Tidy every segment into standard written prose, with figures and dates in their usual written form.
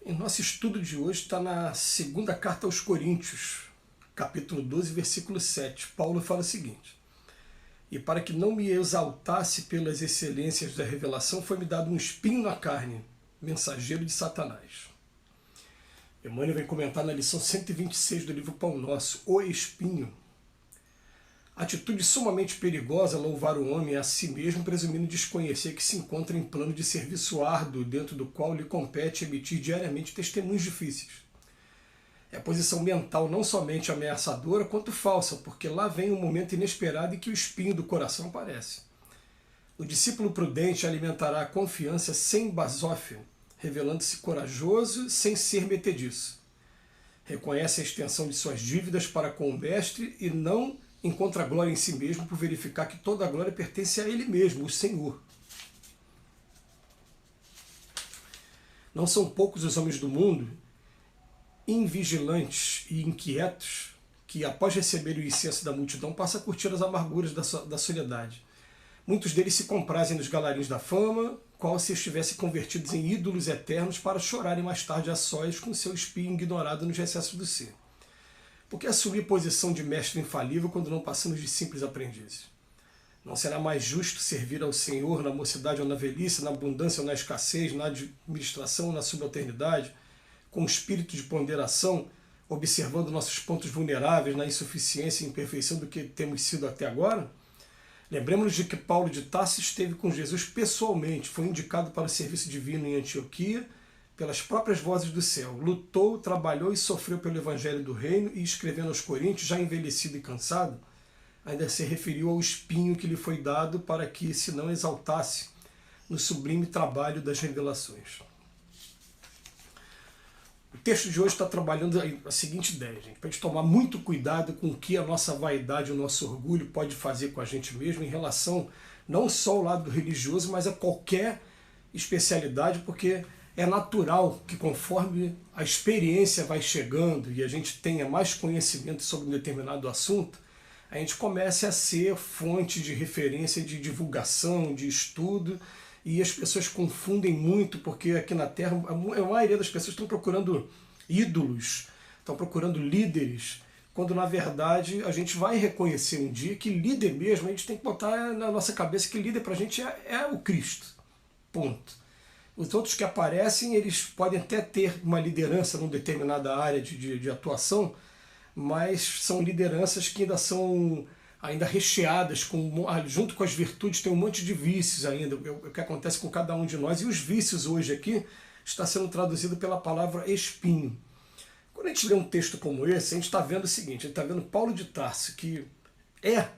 Em nosso estudo de hoje está na segunda carta aos Coríntios, capítulo 12, versículo 7. Paulo fala o seguinte: E para que não me exaltasse pelas excelências da revelação, foi-me dado um espinho na carne, mensageiro de Satanás. Emmanuel vem comentar na lição 126 do livro Pão Nosso, o espinho. Atitude sumamente perigosa louvar o homem a si mesmo, presumindo desconhecer que se encontra em plano de serviço árduo, dentro do qual lhe compete emitir diariamente testemunhos difíceis. É a posição mental não somente ameaçadora, quanto falsa, porque lá vem um momento inesperado em que o espinho do coração aparece. O discípulo prudente alimentará a confiança sem basófia, revelando-se corajoso sem ser metediço. Reconhece a extensão de suas dívidas para com o mestre e não encontra glória em si mesmo por verificar que toda a glória pertence a ele mesmo, o Senhor. Não são poucos os homens do mundo, invigilantes e inquietos, que após receber o incenso da multidão passam a curtir as amarguras da soledade. Muitos deles se comprazem nos galarins da fama, qual se estivessem convertidos em ídolos eternos para chorarem mais tarde a sós com seu espinho ignorado nos recessos do ser. Por que assumir posição de mestre infalível quando não passamos de simples aprendizes? Não será mais justo servir ao Senhor na mocidade ou na velhice, na abundância ou na escassez, na administração ou na subalternidade, com espírito de ponderação, observando nossos pontos vulneráveis na insuficiência e imperfeição do que temos sido até agora? Lembremos-nos de que Paulo de Tarso esteve com Jesus pessoalmente, foi indicado para o serviço divino em Antioquia, pelas próprias vozes do céu, lutou, trabalhou e sofreu pelo Evangelho do Reino e, escrevendo aos Coríntios, já envelhecido e cansado, ainda se referiu ao espinho que lhe foi dado para que se não exaltasse no sublime trabalho das revelações. O texto de hoje está trabalhando a seguinte ideia, gente, para a gente tomar muito cuidado com o que a nossa vaidade, o nosso orgulho pode fazer com a gente mesmo em relação não só ao lado religioso, mas a qualquer especialidade, porque é natural que conforme a experiência vai chegando e a gente tenha mais conhecimento sobre um determinado assunto, a gente comece a ser fonte de referência, de divulgação, de estudo, e as pessoas confundem muito, porque aqui na Terra a maioria das pessoas estão procurando ídolos, estão procurando líderes, quando na verdade a gente vai reconhecer um dia que líder mesmo, a gente tem que botar na nossa cabeça que líder para a gente é o Cristo. Ponto. Os outros que aparecem, eles podem até ter uma liderança numa determinada área de atuação, mas são lideranças que ainda são recheadas, junto com as virtudes, tem um monte de vícios ainda, o que acontece com cada um de nós. E os vícios hoje aqui está sendo traduzido pela palavra espinho. Quando a gente lê um texto como esse, a gente está vendo o seguinte, a gente está vendo Paulo de Tarso, que é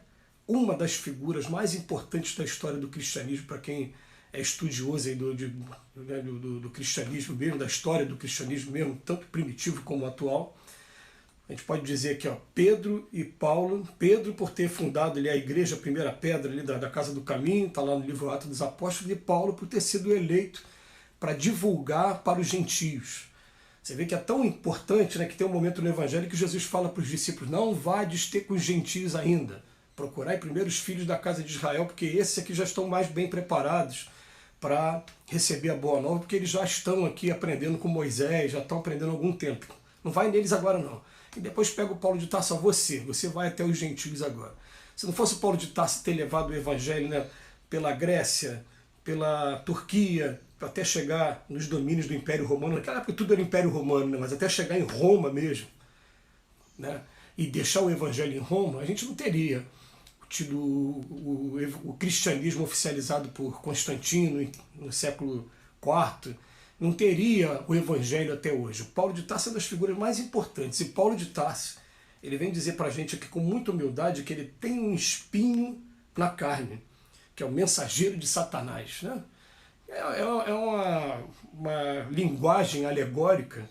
uma das figuras mais importantes da história do cristianismo, para quem é estudioso aí do cristianismo mesmo, da história do cristianismo mesmo, tanto primitivo como atual. A gente pode dizer aqui, ó, Pedro e Paulo. Pedro por ter fundado ali a igreja, a primeira pedra ali da Casa do Caminho, está lá no livro Atos dos Apóstolos, e Paulo por ter sido eleito para divulgar para os gentios. Você vê que é tão importante, né, que tem um momento no Evangelho que Jesus fala para os discípulos: não vades ter com os gentios ainda, procurai primeiro os filhos da casa de Israel, porque esses aqui já estão mais bem preparados para receber a boa nova, porque eles já estão aqui aprendendo com Moisés, já estão aprendendo há algum tempo. Não vai neles agora não. E depois pega o Paulo de Tarso, você vai até os gentios agora. Se não fosse o Paulo de Tarso ter levado o evangelho, né, pela Grécia, pela Turquia, até chegar nos domínios do Império Romano, naquela época tudo era Império Romano, né, mas até chegar em Roma mesmo, né, e deixar o evangelho em Roma, a gente não teria tido o cristianismo oficializado por Constantino no século IV, não teria o evangelho até hoje. O Paulo de Tarso é uma das figuras mais importantes, e Paulo de Tarso, ele vem dizer para a gente aqui com muita humildade que ele tem um espinho na carne, que é o mensageiro de Satanás, né? É uma linguagem alegórica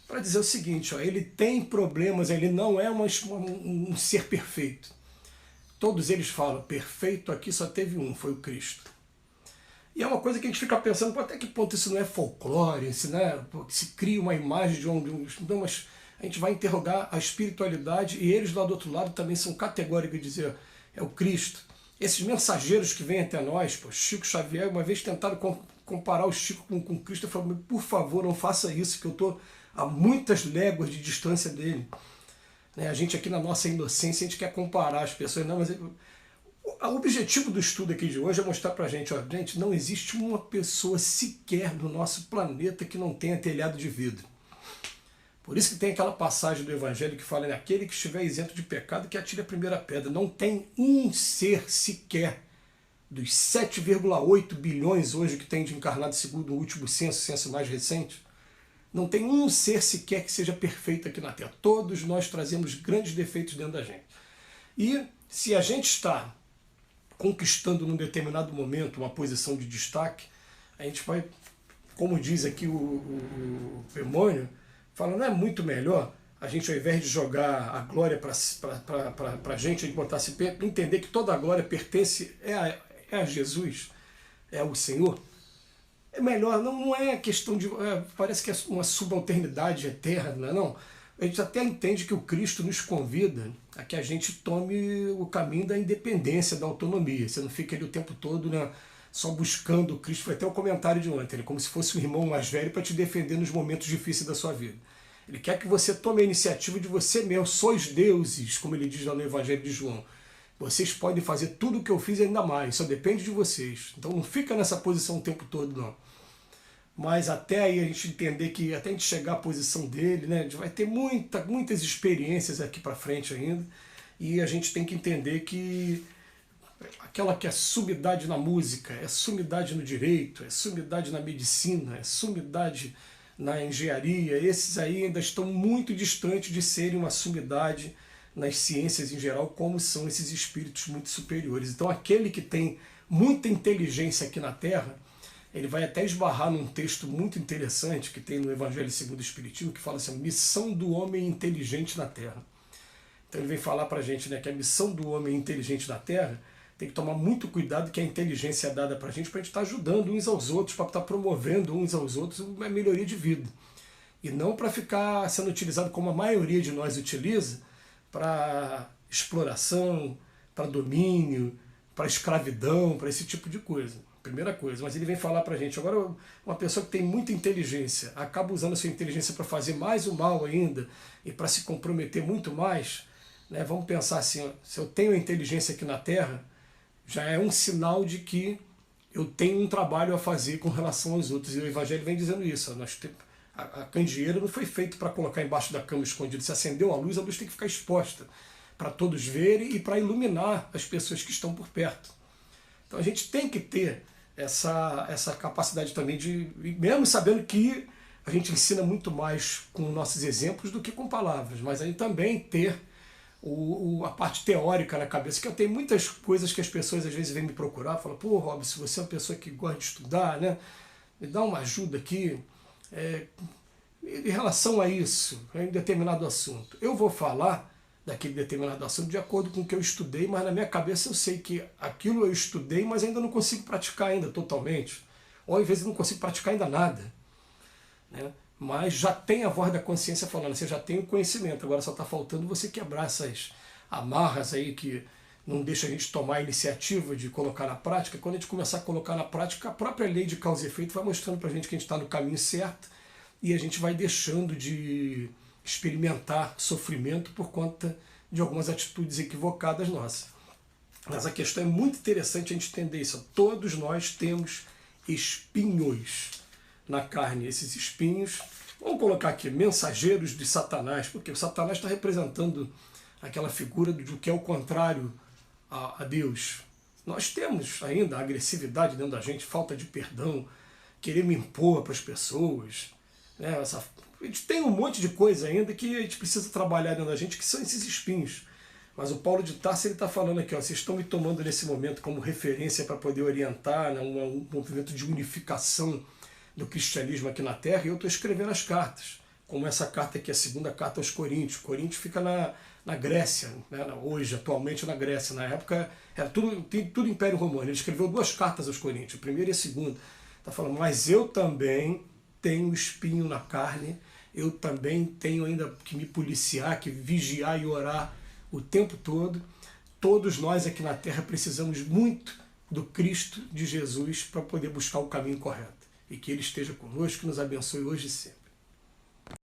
para dizer o seguinte, ó, ele tem problemas, ele não é um ser perfeito. Todos eles falam, perfeito aqui só teve um, foi o Cristo. E é uma coisa que a gente fica pensando, até que ponto isso não é folclore, se cria uma imagem de um... Não, mas a gente vai interrogar a espiritualidade, e eles lá do outro lado também são categóricos em dizer, é o Cristo. Esses mensageiros que vêm até nós, Chico Xavier uma vez tentaram comparar o Chico com Cristo. Eu falo, por favor, não faça isso, que eu estou a muitas léguas de distância dele. Né? A gente aqui na nossa inocência, a gente quer comparar as pessoas. Não, mas o objetivo do estudo aqui de hoje é mostrar pra gente, ó, gente, não existe uma pessoa sequer no nosso planeta que não tenha telhado de vidro. Por isso que tem aquela passagem do Evangelho que fala, né, aquele que estiver isento de pecado que atire a primeira pedra. Não tem um ser sequer dos 7,8 bilhões hoje que tem de encarnado segundo o último censo mais recente. Não tem um ser sequer que seja perfeito aqui na Terra. Todos nós trazemos grandes defeitos dentro da gente. E se a gente está conquistando num determinado momento uma posição de destaque, a gente vai, como diz aqui o Emmanuel, fala, não é muito melhor a gente, ao invés de jogar a glória para a gente botar assim, entender que toda a glória pertence a Jesus, é ao Senhor? É melhor, não é questão de... parece que é uma subalternidade eterna, não. A gente até entende que o Cristo nos convida a que a gente tome o caminho da independência, da autonomia. Você não fica ali o tempo todo, né, só buscando o Cristo. Foi até o comentário de ontem, como se fosse um irmão mais velho para te defender nos momentos difíceis da sua vida. Ele quer que você tome a iniciativa de você mesmo. Sois deuses, como ele diz lá no Evangelho de João. Vocês podem fazer tudo o que eu fiz e ainda mais, só depende de vocês. Então não fica nessa posição o tempo todo, não. Mas até aí a gente entender que, até a gente chegar à posição dele, né, a gente vai ter muitas experiências aqui para frente ainda, e a gente tem que entender que aquela que é sumidade na música, é sumidade no direito, é sumidade na medicina, é sumidade na engenharia, esses aí ainda estão muito distantes de serem uma sumidade nas ciências em geral, como são esses espíritos muito superiores. Então aquele que tem muita inteligência aqui na Terra, ele vai até esbarrar num texto muito interessante que tem no Evangelho segundo o Espiritismo, que fala assim, a missão do homem inteligente na Terra. Então ele vem falar para a gente, né, que a missão do homem inteligente na Terra tem que tomar muito cuidado, que a inteligência é dada para a gente estar ajudando uns aos outros, para estar promovendo uns aos outros uma melhoria de vida. E não para ficar sendo utilizado como a maioria de nós utiliza, para exploração, para domínio, para escravidão, para esse tipo de coisa. Primeira coisa, mas ele vem falar pra gente, agora uma pessoa que tem muita inteligência, acaba usando a sua inteligência para fazer mais o mal ainda, e para se comprometer muito mais, né? Vamos pensar assim, ó, se eu tenho a inteligência aqui na Terra, já é um sinal de que eu tenho um trabalho a fazer com relação aos outros, e o Evangelho vem dizendo isso, ó, a candeeira não foi feita para colocar embaixo da cama escondido, se acendeu a luz tem que ficar exposta, para todos verem e para iluminar as pessoas que estão por perto. Então a gente tem que ter essa capacidade também de, mesmo sabendo que a gente ensina muito mais com nossos exemplos do que com palavras, mas aí também ter a parte teórica na cabeça, que eu tenho muitas coisas que as pessoas às vezes vêm me procurar, falam, pô, Rob, se você é uma pessoa que gosta de estudar, né, me dá uma ajuda aqui, em relação a isso, em determinado assunto. Eu vou falar daquele determinado assunto de acordo com o que eu estudei, mas na minha cabeça eu sei que aquilo eu estudei, mas ainda não consigo praticar ainda totalmente. Ou às vezes eu não consigo praticar ainda nada. Né? Mas já tem a voz da consciência falando, você já tem o conhecimento, agora só está faltando você quebrar essas amarras aí que não deixa a gente tomar a iniciativa de colocar na prática. Quando a gente começar a colocar na prática, a própria lei de causa e efeito vai mostrando para a gente que a gente está no caminho certo e a gente vai deixando de experimentar sofrimento por conta de algumas atitudes equivocadas nossas. Mas a questão é muito interessante a gente entender isso. Todos nós temos espinhos na carne. Esses espinhos, vamos colocar aqui, mensageiros de Satanás, porque o Satanás está representando aquela figura do que é o contrário a Deus. Nós temos ainda a agressividade dentro da gente, falta de perdão, querer me impor para as pessoas, né? A gente tem um monte de coisa ainda que a gente precisa trabalhar dentro da gente, que são esses espinhos. Mas o Paulo de Tarso está falando aqui, ó, vocês estão me tomando nesse momento como referência para poder orientar, né, um movimento de unificação do cristianismo aqui na Terra, e eu estou escrevendo as cartas, como essa carta aqui, a segunda carta aos Coríntios. Coríntios fica na Grécia, né, hoje, atualmente na Grécia. Na época era tudo Império Romano. Ele escreveu 2 cartas aos Coríntios, a primeira e a segunda. Está falando, mas eu também tenho espinho na carne, eu também tenho ainda que me policiar, que vigiar e orar o tempo todo. Todos nós aqui na Terra precisamos muito do Cristo de Jesus para poder buscar o caminho correto. E que Ele esteja conosco, que nos abençoe hoje e sempre.